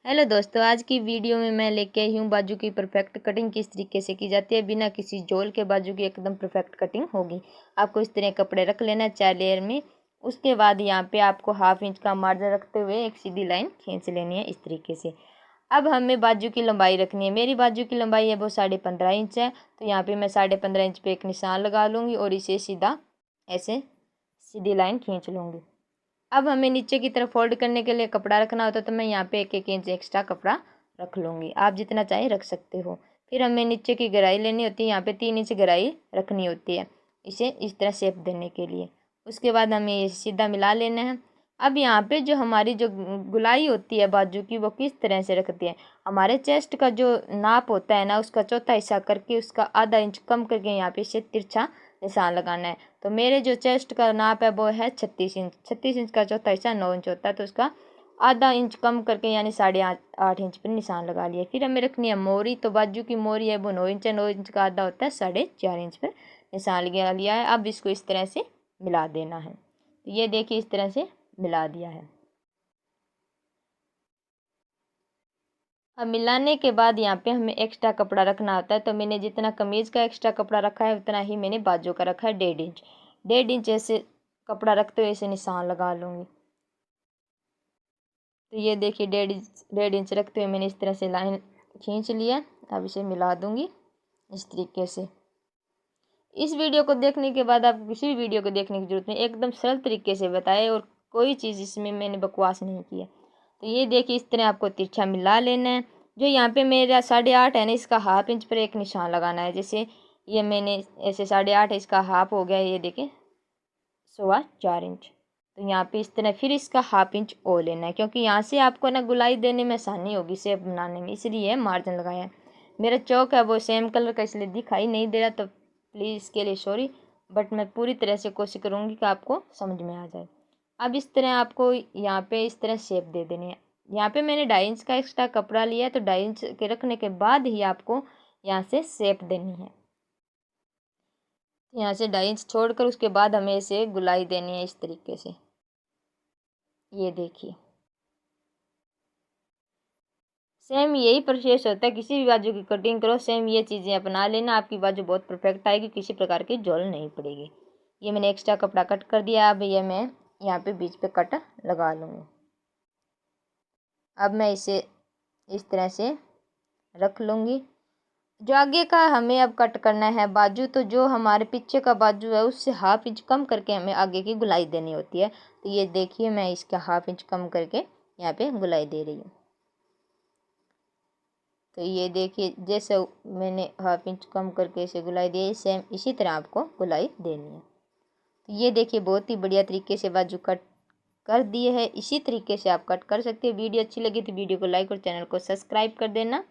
Hello दोस्तों, आज की वीडियो में मैं लेके आई हूँ बाजू की परफेक्ट कटिंग किस तरीके से की जाती है। बिना किसी जोल के बाजू की एकदम परफेक्ट कटिंग होगी। आपको इस तरह कपड़े रख लेना है 4 लेयर में। उसके बाद यहाँ पे आपको ½ इंच का मार्जिन रखते हुए एक सीधी लाइन खींच लेनी है इस तरीके से। अब हमें बाजू की लंबाई रखनी है। मेरी बाजू की लंबाई है वो 15.5 इंच है, तो यहाँ पे मैं 15.5 इंच पे एक निशान लगा लूँगी और इसे सीधा ऐसे सीधी लाइन खींच लूँगी। अब हमें नीचे की तरफ फोल्ड करने के लिए कपड़ा रखना होता है, तो मैं यहाँ पे 1-1 इंच एक्स्ट्रा कपड़ा रख लूँगी। आप जितना चाहे रख सकते हो। फिर हमें नीचे की गहराई लेनी होती है, यहाँ पे 3 इंच गहराई रखनी होती है इसे इस तरह शेप देने के लिए। उसके बाद हमें ये सीधा मिला लेना है। अब यहाँ पे जो हमारी जो गुलाई होती है बाजू की, वो किस तरह से रखती है। हमारे चेस्ट का जो नाप होता है ना, उसका चौथा हिस्सा करके उसका ½ इंच कम करके यहाँ पे इसे तिरछा निशान लगाना है। तो मेरे जो चेस्ट का नाप है वो है 36 इंच। 36 इंच का चौथा हिस्सा 9 इंच होता है, तो उसका ½ इंच कम करके यानी 8.5 इंच पर निशान लगा लिया। फिर हमें रखनी है मोरी। तो बाजू की मोरी है वो 9 इंच है। 9 इंच का आधा होता है 4.5 इंच पर निशान लगा लिया है। अब इसको इस तरह से मिला देना है। तो ये देखिए इस तरह से मिला दिया है। अब मिलाने के बाद यहाँ पे हमें एक्स्ट्रा कपड़ा रखना होता है। तो मैंने जितना कमीज़ का एक्स्ट्रा कपड़ा रखा है उतना ही मैंने बाजू का रखा है 1.5 इंच। 1.5 इंच ऐसे कपड़ा रखते हुए ऐसे निशान लगा लूँगी। तो ये देखिए 1.5 इंच रखते हुए मैंने इस तरह से लाइन खींच लिया। अब इसे मिला दूँगी इस तरीके से। इस वीडियो को देखने के बाद आपको किसी भी वीडियो को देखने की जरूरत नहीं, एकदम सरल तरीके से बताए और कोई चीज़ इसमें मैंने बकवास नहीं किया। तो ये देखिए इस तरह आपको तिरछा मिला लेना है। जो यहाँ पे मेरा 8.5 है ना, इसका ½ इंच पर एक निशान लगाना है। जैसे ये मैंने ऐसे 8.5 है, इसका हाफ हो गया, ये देखिए 4.25 इंच। तो यहाँ पे इस तरह फिर इसका ½ इंच और लेना है, क्योंकि यहाँ से आपको ना गुलाई देने में आसानी होगी शेप बनाने में, इसलिए मार्जिन लगाया है। मेरा चौक है वो सेम कलर का इसलिए दिखाई नहीं दे रहा, तो प्लीज़ इसके लिए सॉरी, बट मैं पूरी तरह से कोशिश करूँगी कि आपको समझ में आ जाए। अब इस तरह आपको यहाँ पे इस तरह शेप दे देनी है। यहाँ पे मैंने 2.5 इंच का एक्स्ट्रा कपड़ा लिया है, तो 2.5 इंच के रखने के बाद ही आपको यहाँ से शेप देनी है। यहाँ से 2.5 इंच छोड़कर उसके बाद हमें इसे गुलाई देनी है इस तरीके से। ये देखिए सेम यही प्रोसेस होता है, किसी भी बाजू की कटिंग करो सेम ये चीज़ें अपना लेना, आपकी बाजू बहुत परफेक्ट आएगी, किसी प्रकार की झोल नहीं पड़ेगी। ये मैंने एक्स्ट्रा कपड़ा कट कर दिया। अब ये मैं यहाँ पे बीच पे कट लगा लूँगी। अब मैं इसे इस तरह से रख लूँगी। जो आगे का हमें अब कट करना है बाजू, तो जो हमारे पीछे का बाजू है उससे ½ इंच कम करके हमें आगे की गुलाई देनी होती है। तो ये देखिए मैं इसका ½ इंच कम करके यहाँ पे गुलाई दे रही हूँ। तो ये देखिए जैसे मैंने ½ इंच कम करके इसे गुलाई दी, सेम इसी तरह आपको गुलाई देनी है। तो ये देखिए बहुत ही बढ़िया तरीके से बाजू कट कर दिए है। इसी तरीके से आप कट कर सकते हैं। वीडियो अच्छी लगी तो वीडियो को लाइक और चैनल को सब्सक्राइब कर देना।